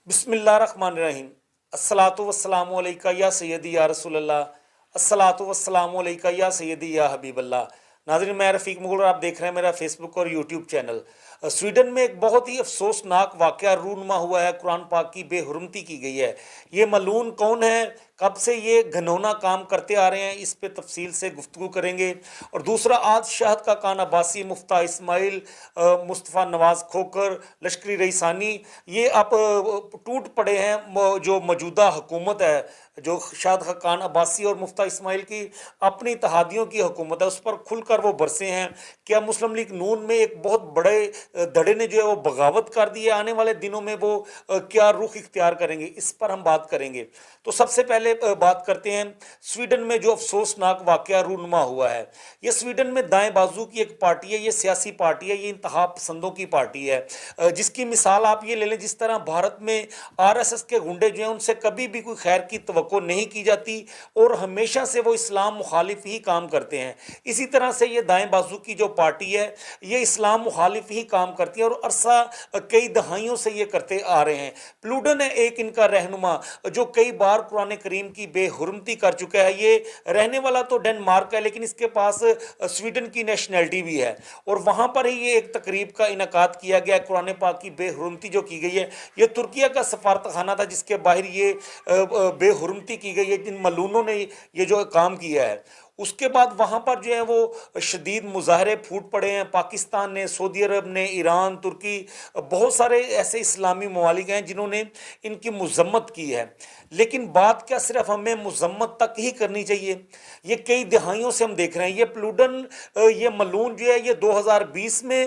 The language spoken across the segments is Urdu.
بسم اللہ الرحمن الرحیم۔ الصلاۃ والسلام علیکہ یا سیدی یا رسول اللہ، الصلاۃ والسلام علیکہ یا سیدی یا حبیب اللہ۔ ناظرین، میں رفیق مغل اور آپ دیکھ رہے ہیں میرا فیس بک اور یوٹیوب چینل۔ سویڈن میں ایک بہت ہی افسوسناک واقعہ رونما ہوا ہے، قرآن پاک کی بے حرمتی کی گئی ہے۔ یہ ملعون کون ہے، کب سے یہ گھنونا کام کرتے آ رہے ہیں، اس پہ تفصیل سے گفتگو کریں گے۔ اور دوسرا، آج شہد کا کان عباسی، مفتیٰ اسماعیل، مصطفیٰ نواز کھوکھر، لشکری رئیسانی، یہ اب ٹوٹ پڑے ہیں۔ جو موجودہ حکومت ہے، جو شاہد خاقان عباسی اور مفتیٰ اسماعیل کی اپنی اتحادیوں کی حکومت ہے، اس پر کھل کر وہ برسے ہیں۔ کیا مسلم لیگ نون میں ایک بہت بڑے دھڑے نے جو ہے وہ بغاوت کر دی ہے؟ آنے والے دنوں میں وہ کیا رخ اختیار کریں گے، اس پر ہم بات کریں گے۔ تو سب سے پہلے بات کرتے ہیں سویڈن میں جو افسوسناک واقعہ رونما ہوا ہے۔ یہ سویڈن میں دائیں بازو کی ایک پارٹی ہے، یہ سیاسی پارٹی ہے، یہ انتہا پسندوں کی پارٹی ہے، جس کی مثال آپ یہ لے لیں، جس طرح بھارت میں RSS کے گنڈے جو ہیں ان سے کبھی بھی کوئی خیر کی توقع نہیں کی جاتی اور ہمیشہ سے وہ اسلام مخالف ہی کام کرتے ہیں، اسی طرح سے یہ دائیں بازو کی جو پارٹی ہے یہ اسلام مخالف ہی کام کرتی ہے اور عرصہ کئی دہائیوں سے یہ کرتے آ رہے ہیں۔ پلوڈن ہے ایک ان کا رہنما جو کئی بار قرآن کریم کی بے حرمتی کر چکا ہے۔ یہ رہنے والا تو ڈنمارک ہے، لیکن اس کے پاس سویڈن کی نیشنلٹی بھی ہے، اور وہاں پر ہی یہ ایک تقریب کا انعقاد کیا گیا۔ قرآن پاک کی بے حرمتی جو کی گئی ہے، یہ ترکیہ کا سفارت خانہ تھا جس کے باہر یہ بے حرمتی کی گئی ہے، جن ملعونوں نے یہ جو کام کیا ہے۔ اس کے بعد وہاں پر جو ہے وہ شدید مظاہرے پھوٹ پڑے ہیں۔ پاکستان نے، سعودی عرب نے، ایران، ترکی، بہت سارے ایسے اسلامی ممالک ہیں جنہوں نے ان کی مذمت کی ہے۔ لیکن بات کیا صرف ہمیں مذمت تک ہی کرنی چاہیے؟ یہ کئی دہائیوں سے ہم دیکھ رہے ہیں، یہ پلوڈن، یہ ملعون جو ہے یہ 2020 میں،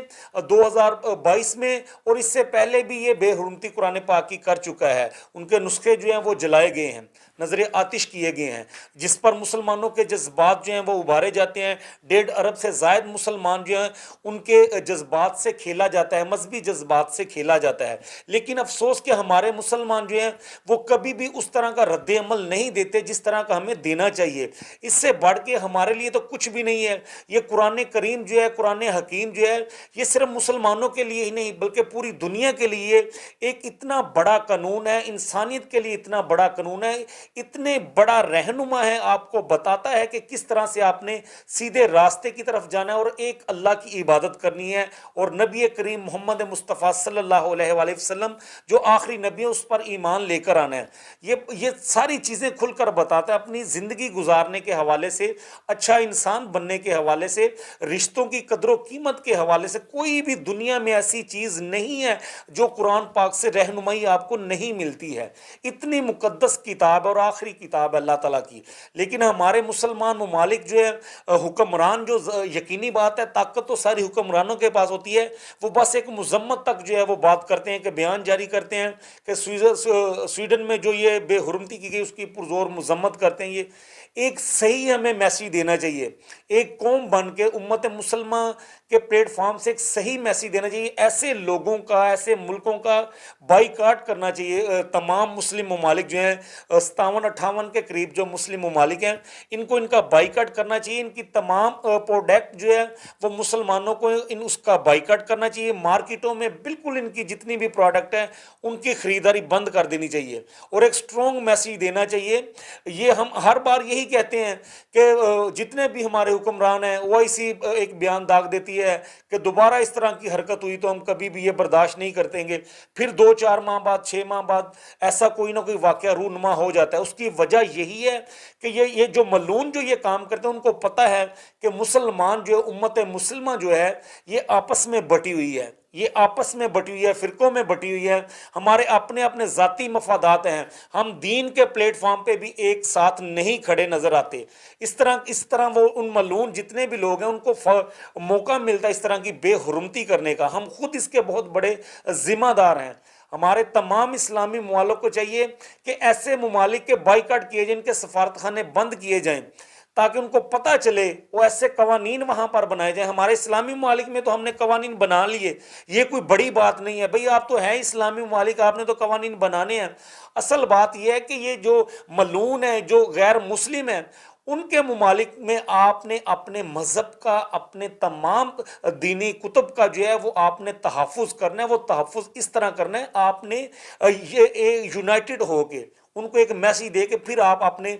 2022 میں اور اس سے پہلے بھی یہ بے حرمتی قرآن پاک کی کر چکا ہے۔ ان کے نسخے جو ہیں وہ جلائے گئے ہیں، نظر آتش کیے گئے ہیں، جس پر مسلمانوں کے جذبات جو ہیں وہ ابھارے جاتے ہیں۔ 1.5 ارب سے زائد مسلمان جو ہیں ان کے جذبات سے کھیلا جاتا ہے، مذہبی جذبات سے کھیلا جاتا ہے۔ لیکن افسوس کہ ہمارے مسلمان جو ہیں وہ کبھی بھی اس طرح کا رد عمل نہیں دیتے جس طرح کا ہمیں دینا چاہیے۔ اس سے بڑھ کے ہمارے لیے تو کچھ بھی نہیں ہے۔ یہ قرآن کریم جو ہے، قرآن حکیم جو ہے، یہ صرف مسلمانوں کے لیے ہی نہیں بلکہ پوری دنیا کے لیے ایک اتنا بڑا قانون ہے، انسانیت کے لیے اتنا بڑا قانون ہے، اتنے بڑا رہنما ہے، آپ کو بتاتا ہے کہ کس طرح سے آپ نے سیدھے راستے کی طرف جانا ہے اور ایک اللہ کی عبادت کرنی ہے، اور نبی کریم محمد مصطفیٰ صلی اللہ علیہ وآلہ وسلم جو آخری نبی ہے اس پر ایمان لے کر آنا ہے۔ یہ ساری چیزیں کھل کر بتاتا ہے، اپنی زندگی گزارنے کے حوالے سے، اچھا انسان بننے کے حوالے سے، رشتوں کی قدر و قیمت کے حوالے سے۔ کوئی بھی دنیا میں ایسی چیز نہیں ہے جو قرآن پاک سے رہنمائی آپ کو نہیں ملتی ہے۔ اتنی مقدس کتاب اور آخری کتاب ہے اللہ تعالیٰ کی، لیکن ہمارے مسلمان ممالک جو ہے، حکمران جو، یقینی بات ہے طاقت تو ساری حکمرانوں کے پاس ہوتی ہے، وہ بس ایک مذمت تک جو ہے وہ بات کرتے ہیں کہ بیان جاری کرتے ہیں کہ سویڈن میں جو یہ بے حرمتی کی گئی اس کی پرزور مذمت کرتے ہیں۔ یہ ایک صحیح ہمیں میسیج دینا چاہیے، ایک قوم بن کے امت مسلمہ کے پلیٹ فارم سے ایک صحیح میسیج دینا چاہیے۔ ایسے لوگوں کا، ایسے ملکوں کا بائیکاٹ کرنا چاہیے۔ تمام مسلم ممالک جو ہیں، 57-58 کے قریب جو مسلم ممالک ہیں، ان کو ان کا بائیکاٹ کرنا چاہیے۔ ان کی تمام پروڈکٹ جو ہے وہ مسلمانوں کو اس کا بائیکاٹ کرنا چاہیے۔ مارکیٹوں میں بالکل ان کی جتنی بھی پروڈکٹ ہیں ان کی خریداری بند کر دینی چاہیے اور ایک سٹرونگ میسیج دینا چاہیے۔ یہ ہم ہر بار یہی کہتے ہیں کہ جتنے بھی ہمارے حکمران ہیں، OIC ایک بیان داغ دیتی ہے کہ دوبارہ اس طرح کی حرکت ہوئی تو ہم کبھی بھی یہ برداشت نہیں کریں گے۔ پھر 2-4 ماہ بعد، 6 ماہ بعد ایسا کوئی نہ کوئی واقعہ رونما ہو جاتا ہے۔ اس کی وجہ یہی ہے کہ یہ جو ملعون جو یہ کام کرتے ہیں ان کو پتہ ہے کہ مسلمان جو امت مسلمہ جو ہے یہ آپس میں بٹی ہوئی ہے، یہ آپس میں بٹی ہوئی ہے، فرقوں میں بٹی ہوئی ہے، ہمارے اپنے اپنے ذاتی مفادات ہیں، ہم دین کے پلیٹ فارم پہ بھی ایک ساتھ نہیں کھڑے نظر آتے۔ اس طرح وہ ان ملعون جتنے بھی لوگ ہیں ان کو موقع ملتا ہے اس طرح کی بے حرمتی کرنے کا۔ ہم خود اس کے بہت بڑے ذمہ دار ہیں۔ ہمارے تمام اسلامی ممالک کو چاہیے کہ ایسے ممالک کے بائیکاٹ کیے جائیں، ان کے سفارت خانے بند کیے جائیں تاکہ ان کو پتہ چلے، وہ ایسے قوانین وہاں پر بنائے جائیں۔ ہمارے اسلامی ممالک میں تو ہم نے قوانین بنا لیے، یہ کوئی بڑی بات نہیں ہے بھئی، آپ تو ہیں اسلامی ممالک، آپ نے تو قوانین بنانے ہیں۔ اصل بات یہ ہے کہ یہ جو ملعون ہیں، جو غیر مسلم ہیں، ان کے ممالک میں آپ نے اپنے مذہب کا، اپنے تمام دینی کتب کا جو ہے وہ آپ نے تحفظ کرنا ہے. وہ تحفظ اس طرح کرنا ہے، آپ نے یہ یونائٹڈ ہو کے ان کو ایک میسیج دے کے پھر آپ اپنے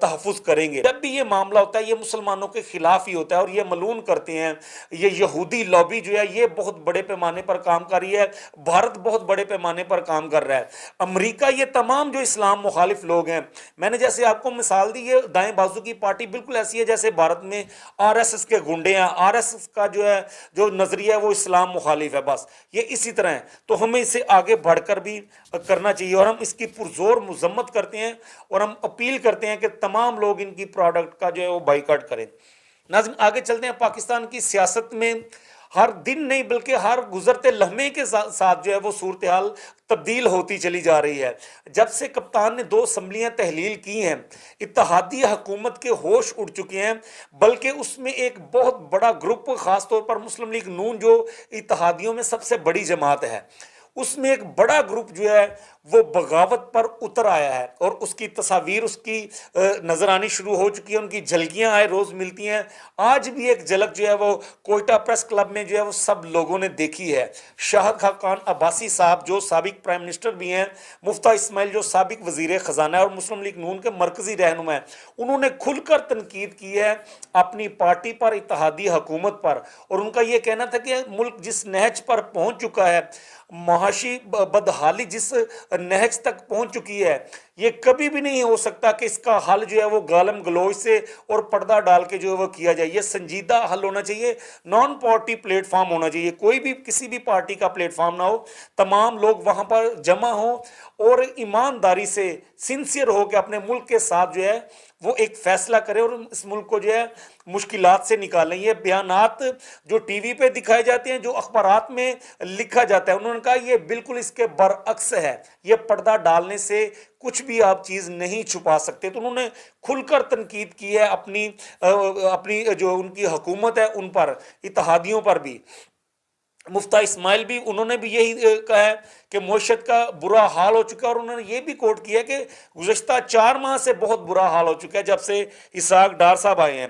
تحفظ کریں گے. جب بھی یہ معاملہ ہوتا ہے یہ مسلمانوں کے خلاف ہی ہوتا ہے، اور یہ ملعون کرتے ہیں. یہ یہودی لابی جو ہے یہ بہت بڑے پیمانے پر کام کر رہی ہے، بھارت بہت بڑے پیمانے پر کام کر رہا ہے، امریکہ، یہ تمام جو اسلام مخالف لوگ ہیں. میں نے جیسے آپ کو مثال دی، یہ دائیں بازو کی پارٹی بالکل ایسی ہے جیسے بھارت میں آر ایس ایس کے گنڈے ہیں. آر ایس ایس کا جو ہے جو نظریہ ہے وہ اسلام مخالف ہے، بس یہ اسی طرح ہے. تو ہمیں اسے آگے بڑھ کر بھی کرنا چاہیے، اور ہم اس کی پرزور مذمت کرتے ہیں، اور ہم اپیل کرتے ہیں کہ تمام لوگ ان کی پروڈکٹ کا جو ہے وہ بائیکاٹ کریں. ناظرین آگے چلتے ہیں. پاکستان کی سیاست میں ہر دن نہیں بلکہ ہر گزرتے لمحے کے ساتھ جو ہے وہ صورتحال تبدیل ہوتی چلی جا رہی ہے. جب سے کپتان نے 2 اسمبلیاں تحلیل کی ہیں، اتحادی حکومت کے ہوش اڑ چکے ہیں، بلکہ اس میں ایک بہت بڑا گروپ، خاص طور پر مسلم لیگ نون جو اتحادیوں میں سب سے بڑی جماعت ہے، اس میں ایک بڑا گروپ جو ہے وہ بغاوت پر اتر آیا ہے، اور اس کی تصاویر اس کی نظر آنی شروع ہو چکی ہیں. ان کی جھلکیاں آئے روز ملتی ہیں. آج بھی ایک جھلک جو ہے وہ کوئٹہ پریس کلب میں جو ہے وہ سب لوگوں نے دیکھی ہے. شاہد خاقان عباسی صاحب جو سابق پرائم منسٹر بھی ہیں، مفتہ اسماعیل جو سابق وزیر خزانہ اور مسلم لیگ نون کے مرکزی رہنما ہیں، انہوں نے کھل کر تنقید کی ہے اپنی پارٹی پر، اتحادی حکومت پر. اور ان کا یہ کہنا تھا کہ ملک جس نہج پر پہنچ چکا ہے، معاشی بدحالی جس نہج تک پہنچ چکی ہے، یہ کبھی بھی نہیں ہو سکتا کہ اس کا حل جو ہے وہ گالم گلوچ سے اور پردہ ڈال کے جو ہے وہ کیا جائے. یہ سنجیدہ حل ہونا چاہیے، نان پارٹی پلیٹ فارم ہونا چاہیے. کوئی بھی کسی بھی پارٹی کا پلیٹ فارم نہ ہو، تمام لوگ وہاں پر جمع ہوں اور ایمانداری سے سنسیئر ہو کے اپنے ملک کے ساتھ جو ہے وہ ایک فیصلہ کرے اور اس ملک کو جو ہے مشکلات سے نکالیں. یہ بیانات جو ٹی وی پہ دکھائے جاتے ہیں، جو اخبارات میں لکھا جاتا ہے، انہوں نے کہا یہ بالکل اس کے برعکس ہے. یہ پردہ ڈالنے سے کچھ بھی آپ چیز نہیں چھپا سکتے. تو انہوں نے کھل کر تنقید کی ہے اپنی جو ان کی حکومت ہے ان پر، اتحادیوں پر بھی. مفتہ اسماعیل بھی، انہوں نے بھی یہی کہا ہے کہ معیشت کا برا حال ہو چکا ہے، اور انہوں نے یہ بھی کوٹ کیا کہ گزشتہ 4 ماہ سے بہت برا حال ہو چکا ہے جب سے اسحاق ڈار صاحب آئے ہیں.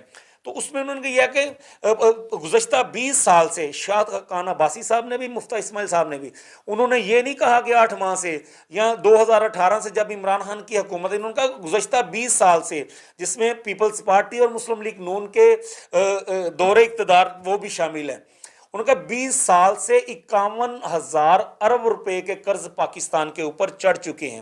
تو اس میں انہوں نے کہا کہ گزشتہ 20 سال سے، شاہد خاقان عباسی صاحب نے بھی، مفتہ اسماعیل صاحب نے بھی، انہوں نے یہ نہیں کہا کہ 8 ماہ سے یا 2018 سے جب عمران خان کی حکومت ہے، انہوں نے کہا گزشتہ 20 سال سے، جس میں پیپلز پارٹی اور مسلم لیگ نون کے دور اقتدار وہ بھی شامل ہیں. ان کا 20 سال سے 51,000 ارب روپے کے قرض پاکستان کے اوپر چڑھ چکے ہیں.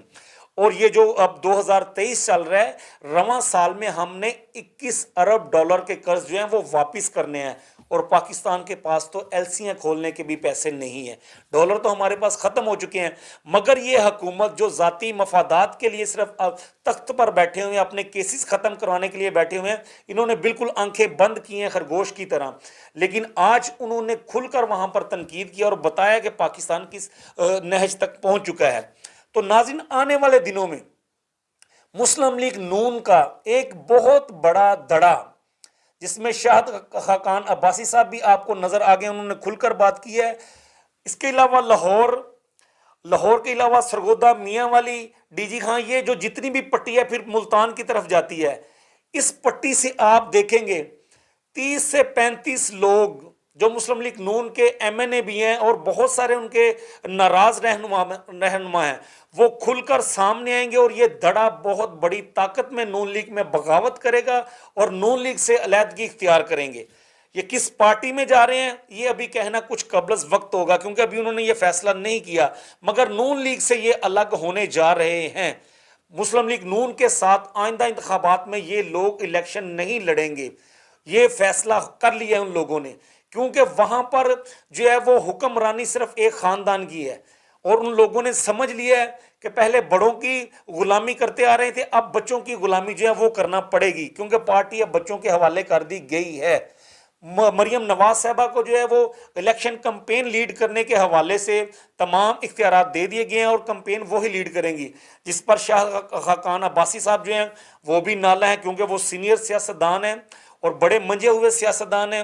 اور یہ جو اب 2023 چل رہا ہے، رواں سال میں ہم نے 21 ارب ڈالر کے قرض جو ہیں وہ واپس کرنے ہیں، اور پاکستان کے پاس تو ایلسیاں کھولنے کے بھی پیسے نہیں ہیں. ڈالر تو ہمارے پاس ختم ہو چکے ہیں. مگر یہ حکومت جو ذاتی مفادات کے لیے صرف تخت پر بیٹھے ہوئے ہیں، اپنے کیسز ختم کروانے کے لیے بیٹھے ہوئے ہیں، انہوں نے بالکل آنکھیں بند کی ہیں خرگوش کی طرح. لیکن آج انہوں نے کھل کر وہاں پر تنقید کیا اور بتایا کہ پاکستان کس نہج تک پہنچ چکا ہے. تو ناظرین آنے والے دنوں میں مسلم لیگ نون کا ایک بہت بڑا دڑا، جس میں شاہد خاقان عباسی صاحب بھی آپ کو نظر آ گئے، انہوں نے کھل کر بات کی ہے. اس کے علاوہ لاہور کے علاوہ سرگودا، میاں والی، ڈی جی خان، یہ جو جتنی بھی پٹی ہے پھر ملتان کی طرف جاتی ہے، اس پٹی سے آپ دیکھیں گے 30 سے 35 لوگ جو مسلم لیگ نون کے ایم این اے بھی ہیں اور بہت سارے ان کے ناراض رہنما ہیں، وہ کھل کر سامنے آئیں گے، اور یہ دھڑا بہت بڑی طاقت میں نون لیگ میں بغاوت کرے گا اور نون لیگ سے علیحدگی اختیار کریں گے. یہ کس پارٹی میں جا رہے ہیں یہ ابھی کہنا کچھ قبل از وقت ہوگا، کیونکہ ابھی انہوں نے یہ فیصلہ نہیں کیا، مگر نون لیگ سے یہ الگ ہونے جا رہے ہیں. مسلم لیگ نون کے ساتھ آئندہ انتخابات میں یہ لوگ الیکشن نہیں لڑیں گے. یہ فیصلہ کر لیا ہے ان لوگوں نے، کیونکہ وہاں پر جو ہے وہ حکمرانی صرف ایک خاندان کی ہے، اور ان لوگوں نے سمجھ لیا ہے کہ پہلے بڑوں کی غلامی کرتے آ رہے تھے، اب بچوں کی غلامی جو ہے وہ کرنا پڑے گی، کیونکہ پارٹی اب بچوں کے حوالے کر دی گئی ہے. مریم نواز صاحبہ کو جو ہے وہ الیکشن کمپین لیڈ کرنے کے حوالے سے تمام اختیارات دے دیے گئے ہیں، اور کمپین وہی لیڈ کریں گی، جس پر شاہ خاقان عباسی صاحب جو ہیں وہ بھی نالا ہیں، کیونکہ وہ سینئر سیاستدان ہیں اور بڑے منجے ہوئے سیاستدان ہیں.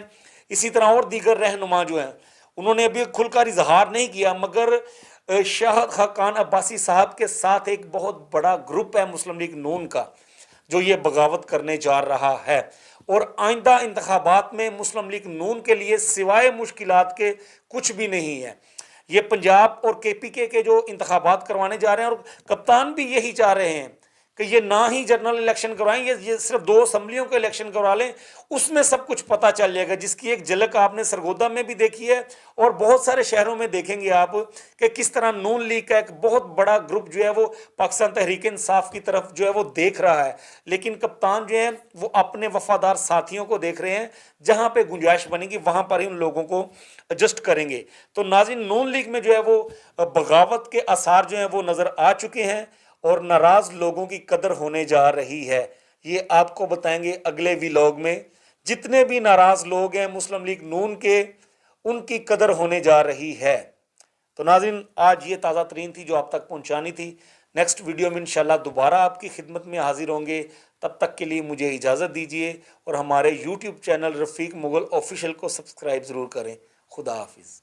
اسی طرح اور دیگر رہنما جو ہیں انہوں نے ابھی کھل کر اظہار نہیں کیا، مگر شاہد خاقان عباسی صاحب کے ساتھ ایک بہت بڑا گروپ ہے مسلم لیگ نون کا، جو یہ بغاوت کرنے جا رہا ہے، اور آئندہ انتخابات میں مسلم لیگ نون کے لیے سوائے مشکلات کے کچھ بھی نہیں ہے۔ یہ پنجاب اور کے پی کے جو انتخابات کروانے جا رہے ہیں، اور کپتان بھی یہی چاہ رہے ہیں کہ یہ نہ ہی جنرل الیکشن کروائیں، یہ صرف 2 اسمبلیوں کے الیکشن کروا لیں، اس میں سب کچھ پتہ چل جائے گا، جس کی ایک جھلک آپ نے سرگودا میں بھی دیکھی ہے، اور بہت سارے شہروں میں دیکھیں گے آپ کہ کس طرح نون لیگ کا ایک بہت بڑا گروپ جو ہے وہ پاکستان تحریک انصاف کی طرف جو ہے وہ دیکھ رہا ہے، لیکن کپتان جو ہیں وہ اپنے وفادار ساتھیوں کو دیکھ رہے ہیں، جہاں پہ گنجائش بنے گی وہاں پر ہی ان لوگوں کو ایڈجسٹ کریں گے۔ تو ناظرین، نون لیگ میں جو ہے وہ بغاوت کے آثار جو ہیں وہ نظر آ چکے ہیں، اور ناراض لوگوں کی قدر ہونے جا رہی ہے۔ یہ آپ کو بتائیں گے اگلے ویلاگ میں۔ جتنے بھی ناراض لوگ ہیں مسلم لیگ نون کے، ان کی قدر ہونے جا رہی ہے۔ تو ناظرین، آج یہ تازہ ترین تھی جو آپ تک پہنچانی تھی۔ نیکسٹ ویڈیو میں انشاءاللہ دوبارہ آپ کی خدمت میں حاضر ہوں گے۔ تب تک کے لیے مجھے اجازت دیجیے، اور ہمارے یوٹیوب چینل رفیق مغل آفیشیل کو سبسکرائب ضرور کریں۔ خدا حافظ۔